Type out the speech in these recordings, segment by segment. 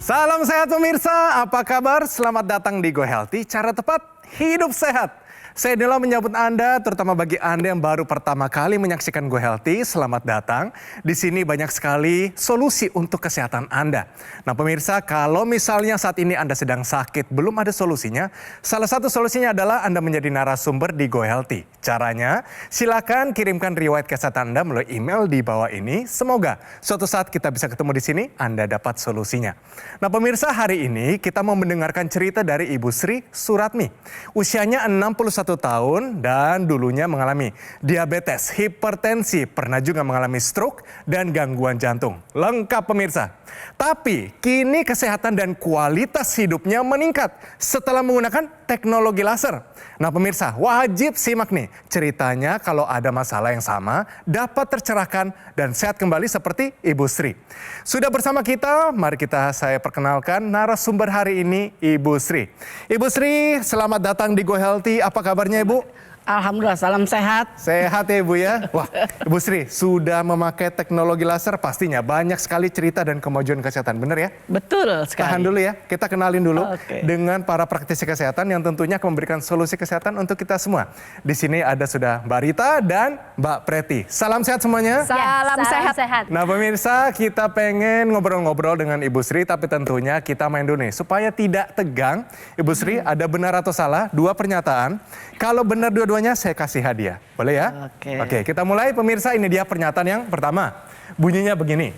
Salam sehat pemirsa, apa kabar? Selamat datang di Go Healthy, cara tepat hidup sehat. Saya Nila menyambut Anda, terutama bagi Anda yang baru pertama kali menyaksikan Go Healthy, selamat datang. Di sini banyak sekali solusi untuk kesehatan Anda. Nah pemirsa, kalau misalnya saat ini Anda sedang sakit, belum ada solusinya, salah satu solusinya adalah Anda menjadi narasumber di Go Healthy. Caranya, silakan kirimkan riwayat kesehatan Anda melalui email di bawah ini. Semoga suatu saat kita bisa ketemu di sini, Anda dapat solusinya. Nah pemirsa, hari ini kita mau mendengarkan cerita dari Ibu Sri Suratmi. Usianya 61 tahun dan dulunya mengalami diabetes, hipertensi, pernah juga mengalami stroke dan gangguan jantung. Lengkap pemirsa. Tapi kini kesehatan dan kualitas hidupnya meningkat setelah menggunakan teknologi laser. Nah pemirsa, wajib simak nih ceritanya kalau ada masalah yang sama dapat tercerahkan dan sehat kembali seperti Ibu Sri. Sudah bersama kita, mari saya perkenalkan narasumber hari ini Ibu Sri. Ibu Sri, selamat datang di Go Healthy. Apa kabarnya Ibu? Alhamdulillah, salam sehat. Sehat ya Ibu ya. Wah, Ibu Sri sudah memakai teknologi laser pastinya banyak sekali cerita dan kemajuan kesehatan, benar ya? Betul sekali. Tahan dulu ya, kita kenalin dulu Oke. dengan para praktisi kesehatan yang tentunya akan memberikan solusi kesehatan untuk kita semua. Di sini ada sudah Mbak Rita dan Mbak Preti. Salam sehat semuanya. Salam sehat. Nah pemirsa, kita pengen ngobrol-ngobrol dengan Ibu Sri, tapi tentunya kita main dulu nih. Supaya tidak tegang, Ibu Sri ada benar atau salah, dua pernyataan. Kalau benar dua-duanya saya kasih hadiah, boleh ya? Oke, kita mulai pemirsa, ini dia pernyataan yang pertama. Bunyinya begini,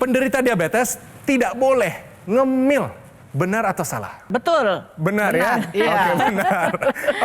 penderita diabetes tidak boleh ngemil. Benar atau salah? Betul. Benar ya? Iya. Oke, benar.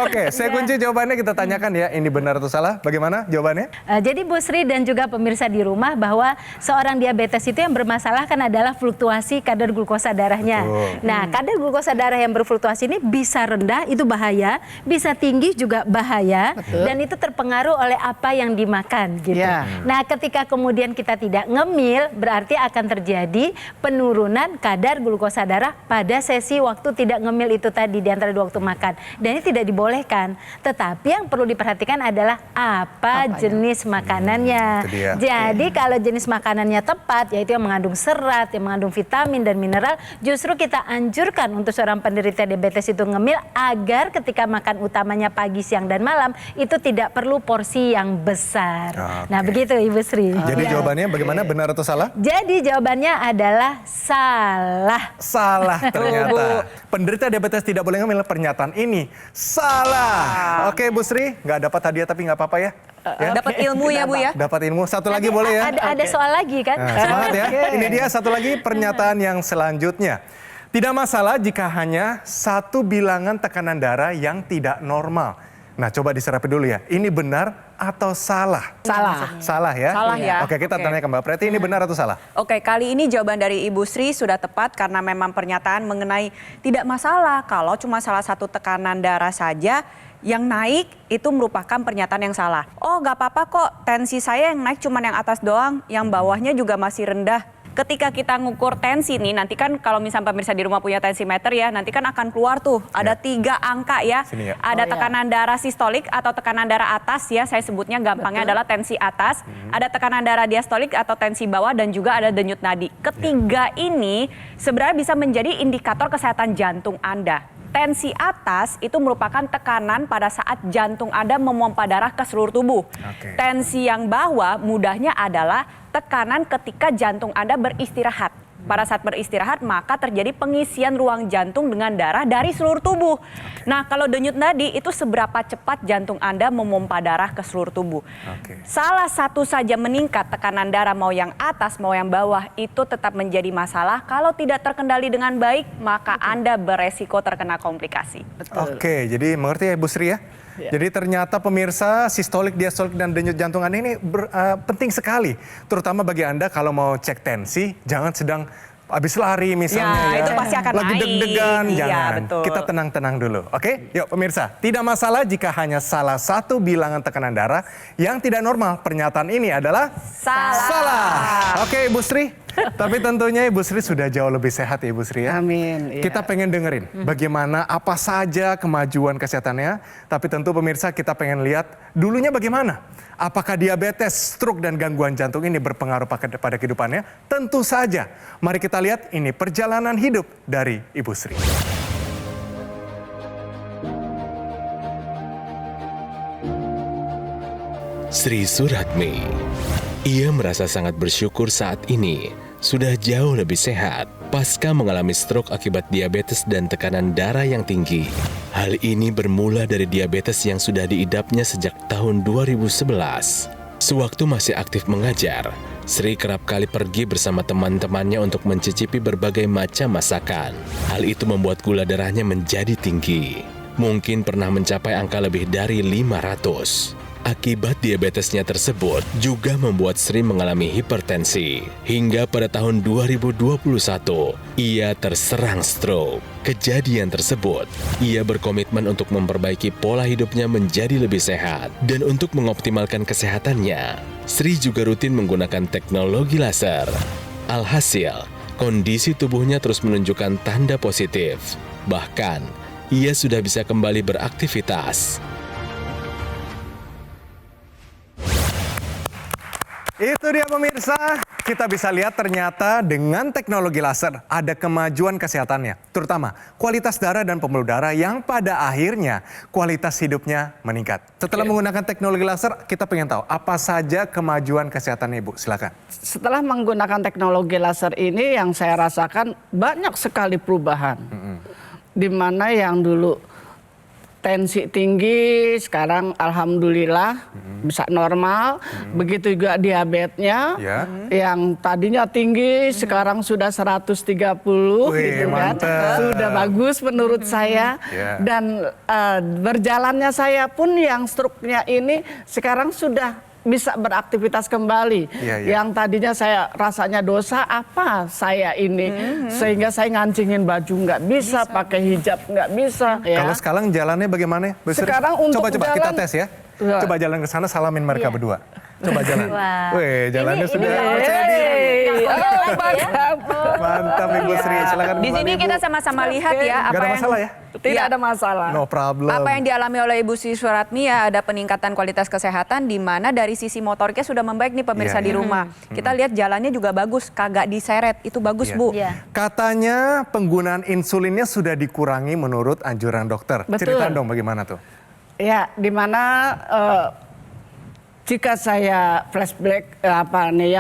Oke, saya kunci jawabannya, kita tanyakan ya. Ini benar atau salah? Bagaimana jawabannya? Jadi Bu Sri dan juga pemirsa di rumah bahwa seorang diabetes itu yang bermasalah kan adalah fluktuasi kadar glukosa darahnya. Betul. Nah, kadar glukosa darah yang berfluktuasi ini bisa rendah, itu bahaya, bisa tinggi juga bahaya, dan itu terpengaruh oleh apa yang dimakan gitu. Iya. Nah, ketika kemudian kita tidak ngemil, berarti akan terjadi penurunan kadar glukosa darah pada sesi waktu tidak ngemil itu tadi di antara dua waktu makan. Dan ini tidak dibolehkan. Tetapi yang perlu diperhatikan adalah apa jenis makanannya. Itu dia. Jadi kalau jenis makanannya tepat, yaitu yang mengandung serat, yang mengandung vitamin dan mineral, justru kita anjurkan untuk seorang penderita diabetes itu ngemil agar ketika makan utamanya pagi, siang, dan malam itu tidak perlu porsi yang besar. Oke. Nah begitu Ibu Sri. Jadi Ya. jawabannya bagaimana? Benar atau salah? Jadi jawabannya adalah salah. Salah ternyata. Penderita diabetes tidak boleh ngemil, pernyataan ini salah. Oke Bu Sri, nggak dapat hadiah tapi nggak apa-apa ya. Dapat ilmu ya Bu ya. Dapat ilmu. Satu lagi boleh ya. Ada soal lagi kan? Nah, semangat ya. Ini dia satu lagi pernyataan yang selanjutnya. Tidak masalah jika hanya satu bilangan tekanan darah yang tidak normal. Nah coba diserapi dulu ya. Ini benar atau salah? Salah. Salah ya? Salah ya. Oke, kita tanya ke Mbak Preti, ini benar atau salah? Oke, kali ini jawaban dari Ibu Sri sudah tepat karena memang pernyataan mengenai tidak masalah kalau cuma salah satu tekanan darah saja yang naik itu merupakan pernyataan yang salah. Oh nggak apa-apa kok, tensi saya yang naik cuma yang atas doang, yang bawahnya juga masih rendah. Ketika kita ngukur tensi nih, nanti kan kalau misalnya pemirsa di rumah punya tensimeter ya, nanti kan akan keluar tuh ada 3 angka ya. Sini ya. Ada tekanan darah sistolik atau tekanan darah atas ya, saya sebutnya gampangnya adalah tensi atas. Ada tekanan darah diastolik atau tensi bawah dan juga ada denyut nadi. Ketiga ini sebenarnya bisa menjadi indikator kesehatan jantung Anda. Tensi atas itu merupakan tekanan pada saat jantung Anda memompa darah ke seluruh tubuh. Oke. Tensi yang bawah mudahnya adalah tekanan ketika jantung Anda beristirahat. Pada saat beristirahat maka terjadi pengisian ruang jantung dengan darah dari seluruh tubuh. Nah kalau denyut nadi itu seberapa cepat jantung Anda memompa darah ke seluruh tubuh. Salah satu saja meningkat tekanan darah mau yang atas mau yang bawah itu tetap menjadi masalah. Kalau tidak terkendali dengan baik maka Anda beresiko terkena komplikasi. Oke, jadi mengerti ya Bu Sri ya? Jadi ternyata pemirsa sistolik, diastolik, dan denyut jantung Anda ini penting sekali. Terutama bagi Anda kalau mau cek tensi, jangan sedang habis lari misalnya Ya, itu pasti akan lagi naik. deg-degan, Iya, jangan. betul. Kita tenang-tenang dulu, oke? Yuk pemirsa, tidak masalah jika hanya salah satu bilangan tekanan darah yang tidak normal. Pernyataan ini adalah Salah. Oke Bu Sri, Tapi tentunya Ibu Sri sudah jauh lebih sehat ya Ibu Sri ya. Amin. Iya. Kita pengen dengerin bagaimana apa saja kemajuan kesehatannya. Tapi tentu pemirsa kita pengen lihat dulunya bagaimana. Apakah diabetes, stroke dan gangguan jantung ini berpengaruh pada kehidupannya? Tentu saja. Mari kita lihat ini perjalanan hidup dari Ibu Sri. Sri Suratmi. Ia merasa sangat bersyukur saat ini sudah jauh lebih sehat pasca mengalami stroke akibat diabetes dan tekanan darah yang tinggi. Hal ini bermula dari diabetes yang sudah diidapnya sejak tahun 2011. Sewaktu masih aktif mengajar, Sri kerap kali pergi bersama teman-temannya untuk mencicipi berbagai macam masakan. Hal itu membuat gula darahnya menjadi tinggi. Mungkin pernah mencapai angka lebih dari 500. Akibat diabetesnya tersebut juga membuat Sri mengalami hipertensi. Hingga pada tahun 2021, ia terserang stroke. Kejadian tersebut, ia berkomitmen untuk memperbaiki pola hidupnya menjadi lebih sehat. Dan untuk mengoptimalkan kesehatannya, Sri juga rutin menggunakan teknologi laser. Alhasil, kondisi tubuhnya terus menunjukkan tanda positif. Bahkan, ia sudah bisa kembali beraktivitas. Itu dia pemirsa, kita bisa lihat ternyata dengan teknologi laser ada kemajuan kesehatannya. Terutama kualitas darah dan pembuluh darah yang pada akhirnya kualitas hidupnya meningkat. Setelah menggunakan teknologi laser, kita pengen tahu apa saja kemajuan kesehatannya Ibu, silakan. Setelah menggunakan teknologi laser ini yang saya rasakan banyak sekali perubahan. Di mana yang dulu tensi tinggi, sekarang alhamdulillah bisa normal. Begitu juga diabetesnya, yang tadinya tinggi sekarang sudah 130 gitu kan. Mantap. Sudah bagus menurut saya. Dan berjalannya saya pun yang stroke-nya ini sekarang sudah bisa beraktivitas kembali. Yang tadinya saya rasanya dosa apa saya ini, sehingga saya ngancingin baju nggak bisa, pakai hijab nggak bisa. Kalau sekarang jalannya bagaimana? Bu Sri? Sekarang untuk coba kita jalan- tes ya. Coba jalan ke sana, salamin mereka berdua. Coba jalan. Wih, jalannya sudah percaya diri. Mantap Ibu Sri, silakan Di kembali, sini Ibu. kita sama-sama lihat ya Nggak ada masalah ya? Tidak ada masalah. No problem. Apa yang dialami oleh Ibu Sri Suratmi ya, ada peningkatan kualitas kesehatan di mana dari sisi motoriknya sudah membaik nih pemirsa di rumah. Kita lihat jalannya juga bagus, kagak diseret, itu bagus Bu. Katanya penggunaan insulinnya sudah dikurangi menurut anjuran dokter. Betul. Cerita dong bagaimana tuh? Ya, di mana jika saya flashback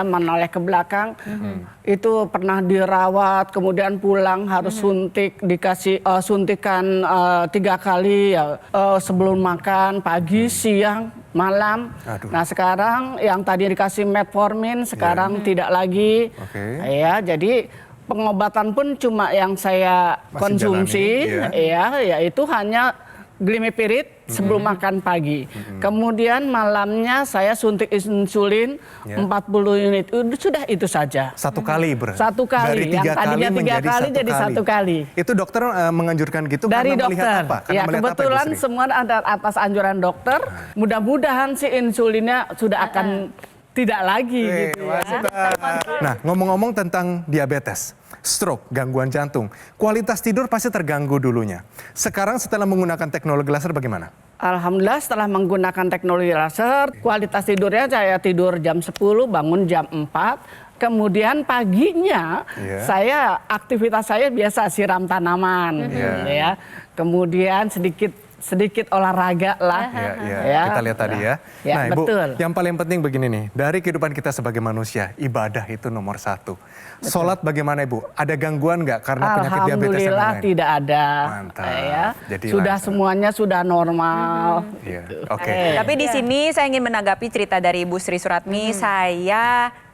menoleh ke belakang, itu pernah dirawat, kemudian pulang harus suntik, dikasih suntikan 3 kali ya, sebelum makan, pagi, siang, malam. Nah sekarang yang tadi dikasih metformin, sekarang tidak lagi. Ya, jadi pengobatan pun cuma yang saya konsumsi, yaitu hanya Glimepiride sebelum makan pagi. Kemudian malamnya saya suntik insulin 40 unit. Sudah itu saja. 1 kali berarti? 1 kali. Dari 3 yang tadinya 3 menjadi kali 1 jadi 1 kali. Itu dokter menganjurkan gitu Dari karena dokter. melihat apa? Karena Ya, melihat kebetulan apa, Ibu Sri? semua ada atas anjuran dokter. Mudah-mudahan si insulinnya sudah akan tidak lagi gitu ya. Nah, ngomong-ngomong tentang diabetes, stroke, gangguan jantung, kualitas tidur pasti terganggu dulunya. Sekarang setelah menggunakan teknologi laser bagaimana? Alhamdulillah setelah menggunakan teknologi laser, kualitas tidurnya saya tidur jam 10, bangun jam 4. Kemudian paginya saya aktivitas saya biasa siram tanaman, ya. Kemudian sedikit olahraga lah. Kita lihat tadi ya. Ya, Nah Ibu, betul. yang paling penting begini nih, dari kehidupan kita sebagai manusia, ibadah itu nomor 1. Sholat bagaimana Ibu? Ada gangguan nggak karena penyakit diabetes dan Alhamdulillah lain-lain? tidak ada. Mantap. Ya. Jadi Sudah lancar. semuanya sudah normal. Tapi di sini saya ingin menanggapi cerita dari Ibu Sri Suratmi.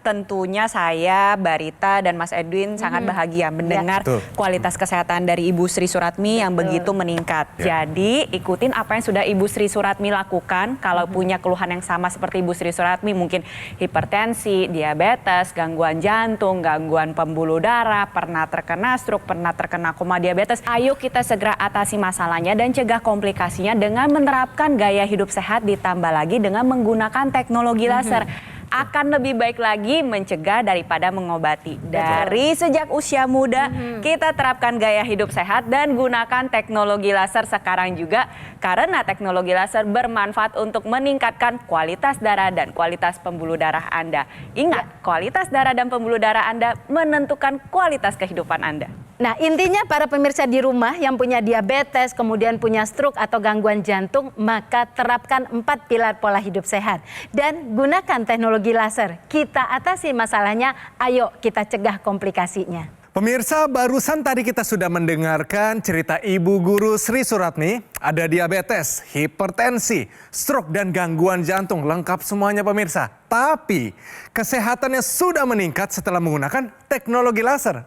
Tentunya saya, Barita, dan Mas Edwin sangat bahagia mendengar kualitas kesehatan dari Ibu Sri Suratmi yang begitu meningkat. Jadi ikutin apa yang sudah Ibu Sri Suratmi lakukan. Kalau punya keluhan yang sama seperti Ibu Sri Suratmi, mungkin hipertensi, diabetes, gangguan jantung, gangguan pembuluh darah, pernah terkena stroke, pernah terkena koma diabetes. Ayo kita segera atasi masalahnya dan cegah komplikasinya dengan menerapkan gaya hidup sehat, ditambah lagi dengan menggunakan teknologi laser. akan lebih baik lagi mencegah daripada mengobati. Dari sejak usia muda kita terapkan gaya hidup sehat dan gunakan teknologi laser sekarang juga, karena teknologi laser bermanfaat untuk meningkatkan kualitas darah dan kualitas pembuluh darah Anda. Ingat, kualitas darah dan pembuluh darah Anda menentukan kualitas kehidupan Anda. Nah, intinya para pemirsa di rumah yang punya diabetes, kemudian punya stroke atau gangguan jantung, maka terapkan 4 pilar pola hidup sehat. Dan gunakan teknologi laser. Kita atasi masalahnya, ayo kita cegah komplikasinya. Pemirsa, barusan tadi kita sudah mendengarkan cerita Ibu Guru Sri Suratmi. Ada diabetes, hipertensi, stroke, dan gangguan jantung. Lengkap semuanya pemirsa. Tapi kesehatannya sudah meningkat setelah menggunakan teknologi laser.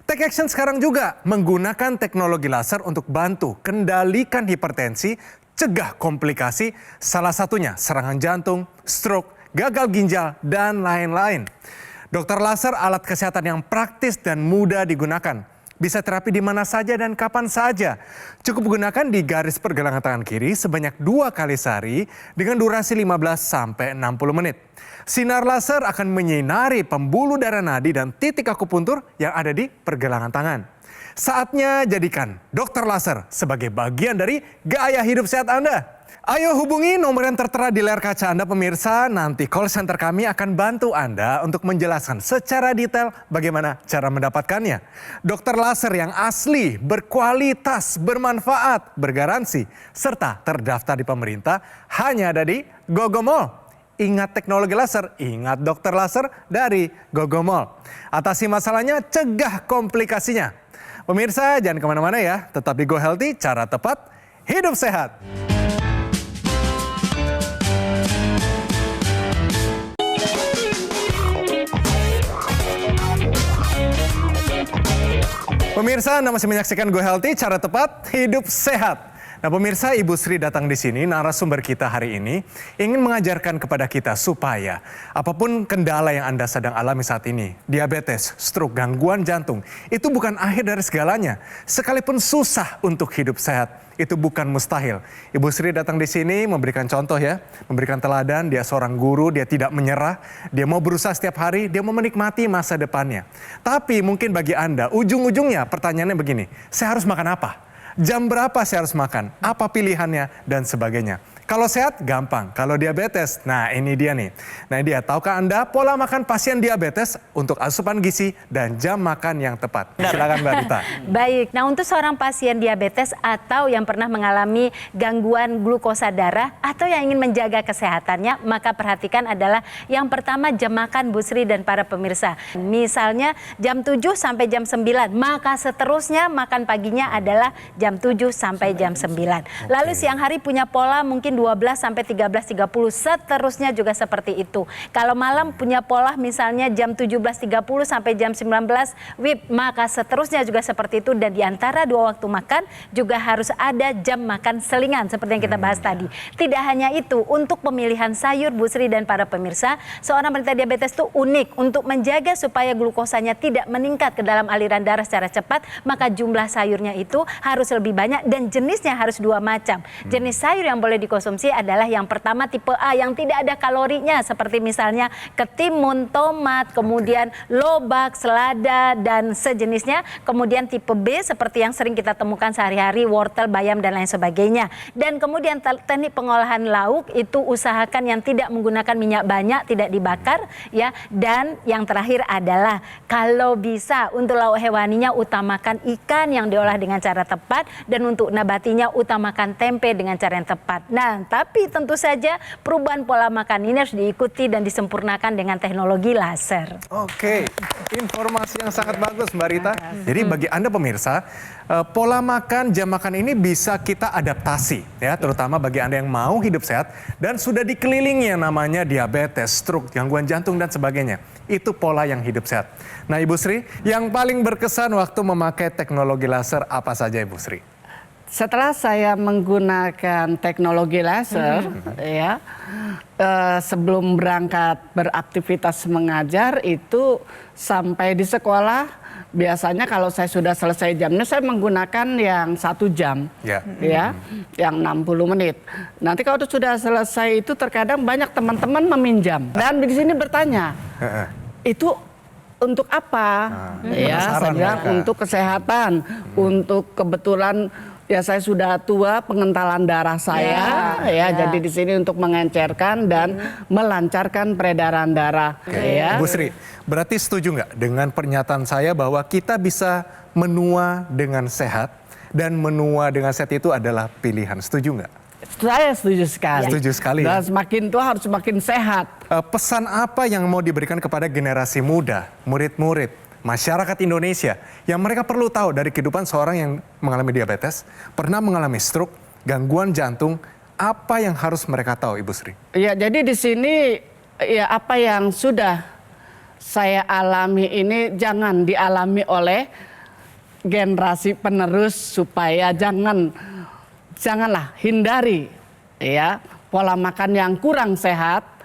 Take Action sekarang juga menggunakan teknologi laser untuk bantu kendalikan hipertensi, cegah komplikasi, salah satunya serangan jantung, stroke, gagal ginjal, dan lain-lain. Dokter laser alat kesehatan yang praktis dan mudah digunakan. Bisa terapi di mana saja dan kapan saja. Cukup gunakan di garis pergelangan tangan kiri sebanyak 2 kali sehari dengan durasi 15-60 menit. Sinar laser akan menyinari pembuluh darah nadi dan titik akupuntur yang ada di pergelangan tangan. Saatnya jadikan dokter laser sebagai bagian dari gaya hidup sehat Anda. Ayo hubungi nomor yang tertera di layar kaca Anda pemirsa. Nanti call center kami akan bantu Anda untuk menjelaskan secara detail bagaimana cara mendapatkannya. Dokter laser yang asli, berkualitas, bermanfaat, bergaransi, serta terdaftar di pemerintah hanya ada di Gogomall. Ingat teknologi laser, ingat dokter laser dari Gogomall. Atasi masalahnya, cegah komplikasinya. Pemirsa jangan kemana-mana ya, tetap di Go Healthy, cara tepat, hidup sehat. Pemirsa, Anda masih menyaksikan Go Healthy, cara tepat, hidup sehat. Nah pemirsa, Ibu Sri datang di sini, narasumber kita hari ini ingin mengajarkan kepada kita supaya apapun kendala yang Anda sedang alami saat ini, diabetes, stroke, gangguan jantung, itu bukan akhir dari segalanya. Sekalipun susah untuk hidup sehat, itu bukan mustahil. Ibu Sri datang di sini memberikan contoh ya, memberikan teladan. Dia seorang guru, dia tidak menyerah, dia mau berusaha setiap hari, dia mau menikmati masa depannya. Tapi mungkin bagi Anda, ujung-ujungnya pertanyaannya begini, saya harus makan apa? Jam berapa saya harus makan? Apa pilihannya? Dan sebagainya. Kalau sehat, gampang. Kalau diabetes, nah ini dia nih. Nah dia, tahukah Anda pola makan pasien diabetes untuk asupan gizi dan jam makan yang tepat? Silakan Mbak Rita. Baik, nah untuk seorang pasien diabetes atau yang pernah mengalami gangguan glukosa darah atau yang ingin menjaga kesehatannya, maka perhatikan adalah yang pertama jam makan Bu Sri dan para pemirsa. Misalnya jam 7 sampai jam 9, maka seterusnya makan paginya adalah jam 7 sampai jam 9. Lalu siang hari punya pola mungkin 12 sampai 13.30, seterusnya juga seperti itu. Kalau malam punya pola misalnya jam 17.30 sampai jam 19 WIB, maka seterusnya juga seperti itu. Dan di antara 2 waktu makan juga harus ada jam makan selingan seperti yang kita bahas tadi. Tidak hanya itu, untuk pemilihan sayur Bu Sri dan para pemirsa, seorang penderita diabetes itu unik. Untuk menjaga supaya glukosanya tidak meningkat ke dalam aliran darah secara cepat, maka jumlah sayurnya itu harus lebih banyak dan jenisnya harus 2 macam. Jenis sayur yang boleh dikonsumsi adalah yang pertama tipe A yang tidak ada kalorinya seperti misalnya ketimun, tomat, kemudian lobak, selada dan sejenisnya. Kemudian tipe B seperti yang sering kita temukan sehari-hari, wortel, bayam dan lain sebagainya. Dan kemudian teknik pengolahan lauk itu usahakan yang tidak menggunakan minyak banyak, tidak dibakar ya. Dan yang terakhir adalah kalau bisa untuk lauk hewaninya utamakan ikan yang diolah dengan cara tepat, dan untuk nabatinya utamakan tempe dengan cara yang tepat. Nah, tapi tentu saja perubahan pola makan ini harus diikuti dan disempurnakan dengan teknologi laser. Oke, informasi yang sangat bagus Mbak Rita. Jadi bagi Anda pemirsa, pola makan, jam makan ini bisa kita adaptasi ya, terutama bagi Anda yang mau hidup sehat dan sudah dikelilingi yang namanya diabetes, stroke, gangguan jantung dan sebagainya. Itu pola yang hidup sehat. Nah Ibu Sri, yang paling berkesan waktu memakai teknologi laser apa saja Ibu Sri? Setelah saya menggunakan teknologi laser, ya, sebelum berangkat beraktivitas mengajar itu sampai di sekolah biasanya kalau saya sudah selesai jamnya, saya menggunakan yang 1 jam, ya, yang 60 menit. Nanti kalau sudah selesai itu terkadang banyak teman-teman meminjam dan di sini bertanya, itu untuk apa? Ya, saya bilang untuk kesehatan, untuk kebetulan. Ya saya sudah tua, pengentalan darah saya, jadi di sini untuk mengencerkan dan melancarkan peredaran darah. Ya. Ibu Sri, berarti setuju nggak dengan pernyataan saya bahwa kita bisa menua dengan sehat dan menua dengan sehat itu adalah pilihan? Setuju nggak? Saya setuju sekali. Setuju sekali. Dan semakin tua harus semakin sehat. Pesan apa yang mau diberikan kepada generasi muda, murid-murid, masyarakat Indonesia yang mereka perlu tahu dari kehidupan seorang yang mengalami diabetes, pernah mengalami stroke, gangguan jantung, apa yang harus mereka tahu, Ibu Sri? Ya, jadi di sini ya apa yang sudah saya alami ini jangan dialami oleh generasi penerus, supaya janganlah hindari ya pola makan yang kurang sehat.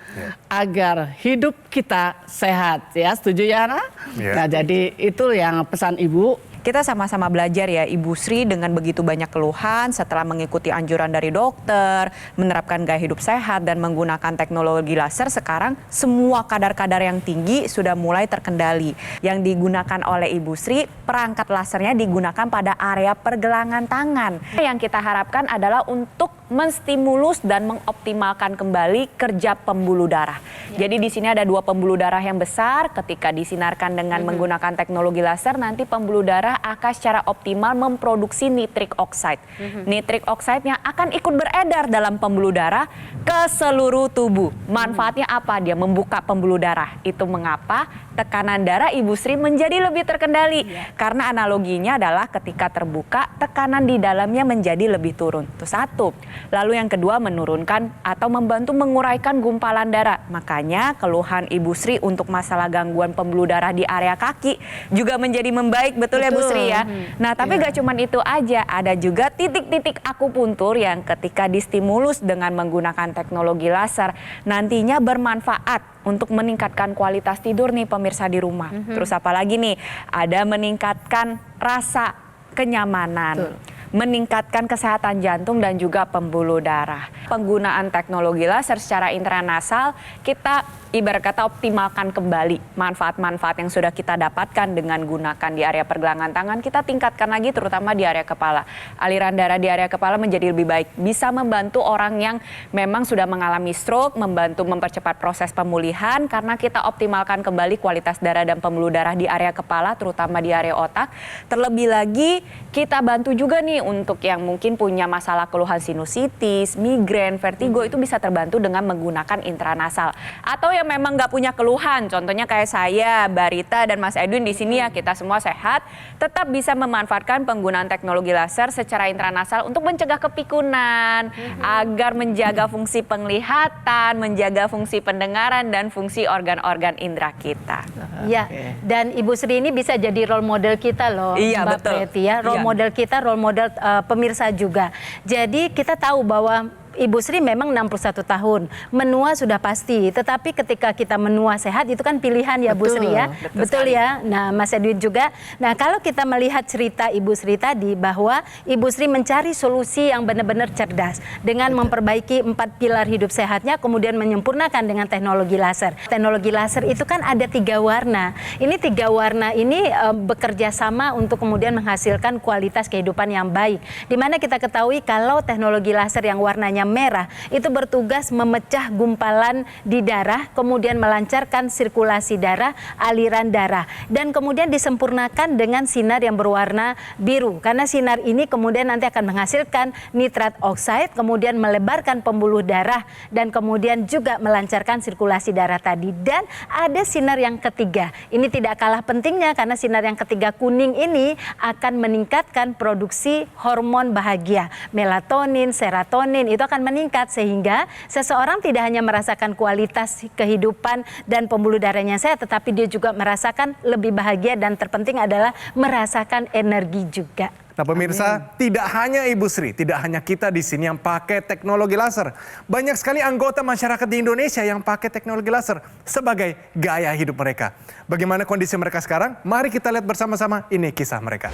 Agar hidup kita sehat, ya, setuju ya, Ana? Nah, jadi itu yang pesan Ibu. Kita sama-sama belajar ya Ibu Sri dengan begitu banyak keluhan setelah mengikuti anjuran dari dokter, menerapkan gaya hidup sehat dan menggunakan teknologi laser. Sekarang semua kadar-kadar yang tinggi sudah mulai terkendali. Yang digunakan oleh Ibu Sri, perangkat lasernya digunakan pada area pergelangan tangan. Yang kita harapkan adalah untuk menstimulus dan mengoptimalkan kembali kerja pembuluh darah. Jadi di sini ada 2 pembuluh darah yang besar. Ketika disinarkan dengan menggunakan teknologi laser, nanti pembuluh darah akan secara optimal memproduksi nitric oxide. Nitric oxide-nya akan ikut beredar dalam pembuluh darah ke seluruh tubuh. Manfaatnya apa? Dia membuka pembuluh darah. Itu mengapa tekanan darah Ibu Sri menjadi lebih terkendali. Karena analoginya adalah ketika terbuka, tekanan di dalamnya menjadi lebih turun. Itu 1. Lalu yang kedua, menurunkan atau membantu menguraikan gumpalan darah. Makanya keluhan Ibu Sri untuk masalah gangguan pembuluh darah di area kaki juga menjadi membaik, betul ya Bu Sri ya? Nah, tapi gak cuman itu aja, ada juga titik-titik akupuntur yang ketika distimulus dengan menggunakan teknologi laser nantinya bermanfaat untuk meningkatkan kualitas tidur nih pemirsa di rumah. Terus apalagi nih, ada meningkatkan rasa kenyamanan. Meningkatkan kesehatan jantung dan juga pembuluh darah. Penggunaan teknologi laser secara intranasal, kita ibarat kata optimalkan kembali manfaat-manfaat yang sudah kita dapatkan dengan gunakan di area pergelangan tangan, kita tingkatkan lagi terutama di area kepala. Aliran darah di area kepala menjadi lebih baik, bisa membantu orang yang memang sudah mengalami stroke, membantu mempercepat proses pemulihan karena kita optimalkan kembali kualitas darah dan pembuluh darah di area kepala, terutama di area otak. Terlebih lagi kita bantu juga nih untuk yang mungkin punya masalah keluhan sinusitis, migrain, vertigo, itu bisa terbantu dengan menggunakan intranasal. Atau yang memang nggak punya keluhan, contohnya kayak saya, Barita dan Mas Edwin di sini ya, kita semua sehat, tetap bisa memanfaatkan penggunaan teknologi laser secara intranasal untuk mencegah kepikunan, agar menjaga fungsi penglihatan, menjaga fungsi pendengaran dan fungsi organ-organ indera kita. Ya, dan Ibu Sri ini bisa jadi role model kita loh, Iya, Mbak betul. Preti ya, role model kita, role model pemirsa juga. Jadi kita tahu bahwa Ibu Sri memang 61 tahun, menua sudah pasti, tetapi ketika kita menua sehat itu kan pilihan ya Bu Sri ya, betul ya. Nah Mas Edwin juga, nah kalau kita melihat cerita Ibu Sri tadi bahwa Ibu Sri mencari solusi yang benar-benar cerdas dengan memperbaiki 4 pilar hidup sehatnya, kemudian menyempurnakan dengan teknologi laser. Teknologi laser itu kan ada 3 warna, ini 3 warna ini bekerja sama untuk kemudian menghasilkan kualitas kehidupan yang baik. Dimana kita ketahui kalau teknologi laser yang warnanya merah itu bertugas memecah gumpalan di darah, kemudian melancarkan sirkulasi darah, aliran darah, dan kemudian disempurnakan dengan sinar yang berwarna biru, karena sinar ini kemudian nanti akan menghasilkan nitrat oxide, kemudian melebarkan pembuluh darah dan kemudian juga melancarkan sirkulasi darah tadi. Dan ada sinar yang ketiga, ini tidak kalah pentingnya karena sinar yang ketiga kuning ini akan meningkatkan produksi hormon bahagia, melatonin, serotonin, itu akan meningkat sehingga seseorang tidak hanya merasakan kualitas kehidupan dan pembuluh darahnya sehat, tetapi dia juga merasakan lebih bahagia dan terpenting adalah merasakan energi juga. Nah pemirsa, tidak hanya Ibu Sri, tidak hanya kita di sini yang pakai teknologi laser. Banyak sekali anggota masyarakat di Indonesia yang pakai teknologi laser sebagai gaya hidup mereka. Bagaimana kondisi mereka sekarang? Mari kita lihat bersama-sama, ini kisah mereka.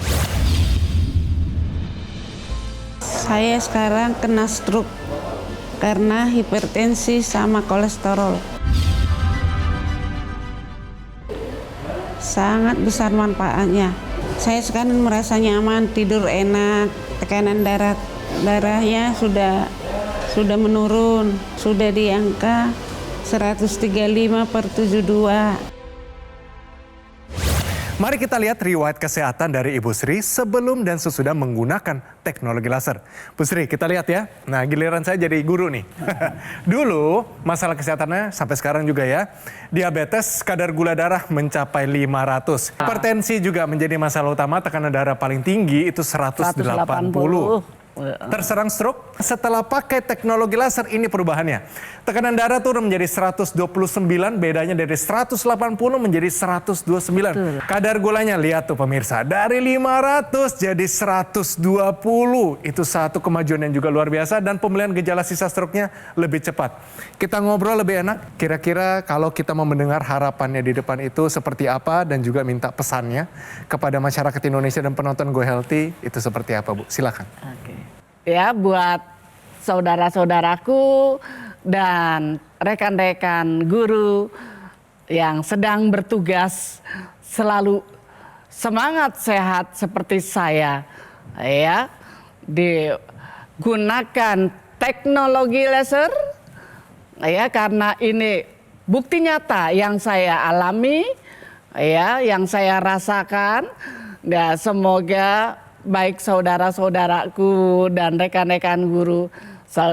Saya sekarang kena stroke karena hipertensi sama kolesterol. Sangat besar manfaatnya. Saya sekarang merasa nyaman, tidur enak, tekanan darahnya sudah menurun, sudah di angka 135/72. Mari kita lihat riwayat kesehatan dari Ibu Sri sebelum dan sesudah menggunakan teknologi laser. Bu Sri, kita lihat ya. Nah, giliran saya jadi guru nih. Dulu, masalah kesehatannya sampai sekarang juga ya. Diabetes, kadar gula darah mencapai 500. Hipertensi juga menjadi masalah utama, tekanan darah paling tinggi itu 180. Terserang stroke, setelah pakai teknologi laser ini perubahannya. Tekanan darah turun menjadi 129, bedanya dari 180 menjadi 129. Kadar gulanya lihat tuh pemirsa, dari 500 jadi 120. Itu satu kemajuan yang juga luar biasa dan pemulihan gejala sisa stroke-nya lebih cepat. Kita ngobrol lebih enak, kira-kira kalau kita mau mendengar harapannya di depan itu seperti apa dan juga minta pesannya kepada masyarakat Indonesia dan penonton Go Healthy itu seperti apa Bu? Silakan. Ya, buat saudara-saudaraku dan rekan-rekan guru yang sedang bertugas selalu semangat sehat seperti saya, ya, digunakan teknologi laser, ya, karena ini bukti nyata yang saya alami, ya, yang saya rasakan. Dan semoga baik saudara-saudaraku dan rekan-rekan guru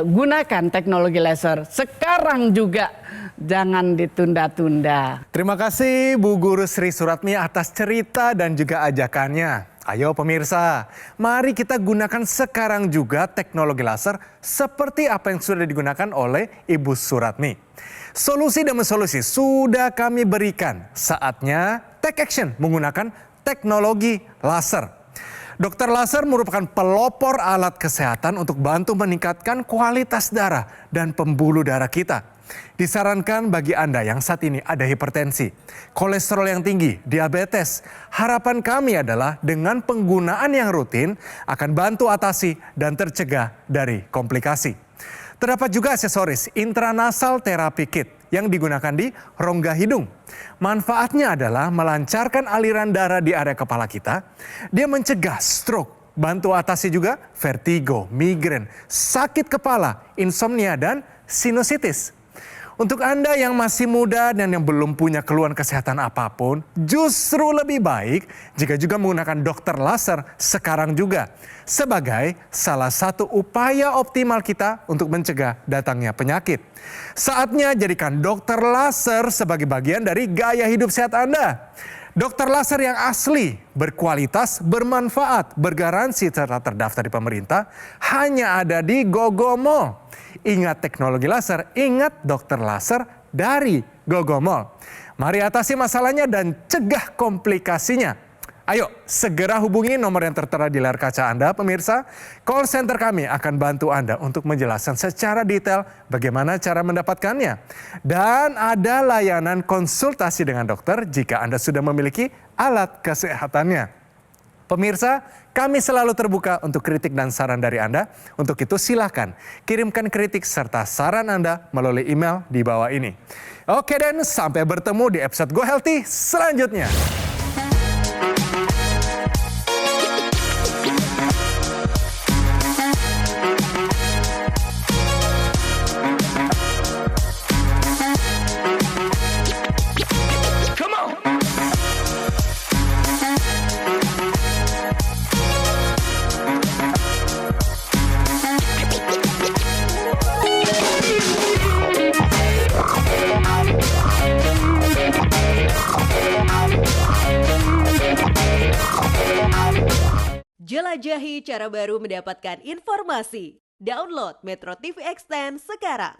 gunakan teknologi laser sekarang juga, jangan ditunda-tunda. Terima kasih Bu Guru Sri Suratmi atas cerita dan juga ajakannya. Ayo pemirsa, mari kita gunakan sekarang juga teknologi laser seperti apa yang sudah digunakan oleh Ibu Suratmi. Solusi demi solusi sudah kami berikan. Saatnya take action menggunakan teknologi laser. Dokter laser merupakan pelopor alat kesehatan untuk bantu meningkatkan kualitas darah dan pembuluh darah kita. Disarankan bagi Anda yang saat ini ada hipertensi, kolesterol yang tinggi, diabetes. Harapan kami adalah dengan penggunaan yang rutin akan bantu atasi dan tercegah dari komplikasi. Terdapat juga aksesoris intranasal therapy kit yang digunakan di rongga hidung. Manfaatnya adalah melancarkan aliran darah di area kepala kita. Dia mencegah stroke, bantu atasi juga vertigo, migrain, sakit kepala, insomnia, dan sinusitis. Untuk Anda yang masih muda dan yang belum punya keluhan kesehatan apapun, justru lebih baik jika juga menggunakan dokter laser sekarang juga. Sebagai salah satu upaya optimal kita untuk mencegah datangnya penyakit. Saatnya jadikan dokter laser sebagai bagian dari gaya hidup sehat Anda. Dokter laser yang asli, berkualitas, bermanfaat, bergaransi serta terdaftar di pemerintah hanya ada di GoGo Mall. Ingat teknologi laser, ingat dokter laser dari GoGo Mall. Mari atasi masalahnya dan cegah komplikasinya. Ayo segera hubungi nomor yang tertera di layar kaca Anda pemirsa. Call center kami akan bantu Anda untuk menjelaskan secara detail bagaimana cara mendapatkannya. Dan ada layanan konsultasi dengan dokter jika Anda sudah memiliki alat kesehatannya. Pemirsa, kami selalu terbuka untuk kritik dan saran dari Anda. Untuk itu silakan kirimkan kritik serta saran Anda melalui email di bawah ini. Oke dan sampai bertemu di episode Go Healthy selanjutnya. Jelajahi cara baru mendapatkan informasi Download Metro TV Extend sekarang.